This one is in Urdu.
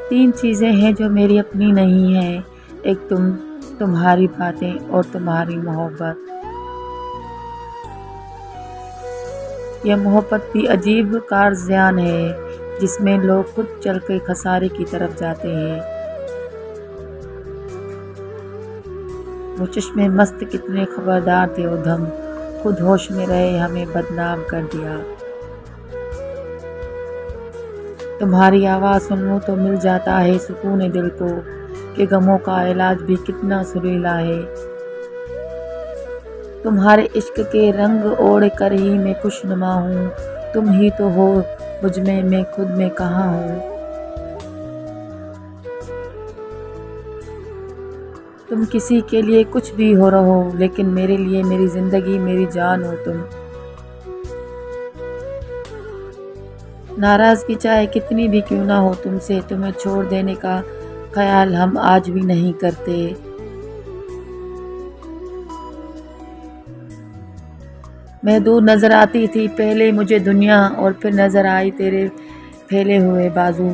تین چیزیں ہیں جو میری اپنی نہیں ہیں، ایک تم، تمہاری باتیں اور تمہاری محبت۔ یہ محبت بھی عجیب کارزیان ہے جس میں لوگ خود چل کے خسارے کی طرف جاتے ہیں۔ وہ چشمے مست کتنے خبردار تھے ادھم، خود ہوش میں رہے ہمیں بدنام کر دیا۔ تمہاری آواز سن لوں تو مل جاتا ہے سکون دل کو، کہ غموں کا علاج بھی کتنا سریلا ہے۔ تمہارے عشق کے رنگ اوڑھ کر ہی میں خوش نما ہوں، تم ہی تو ہو مجھ میں خود میں کہاں ہوں۔ تم کسی کے لیے کچھ بھی ہو رہو، لیکن میرے لیے میری زندگی میری جان ہو تم۔ ناراضگی چاہے کتنی بھی کیوں نہ ہو تم سے، تمہیں چھوڑ دینے کا خیال ہم آج بھی نہیں کرتے۔ میں دور نظر آتی تھی پہلے مجھے دنیا، اور پھر نظر آئی تیرے پھیلے ہوئے بازو۔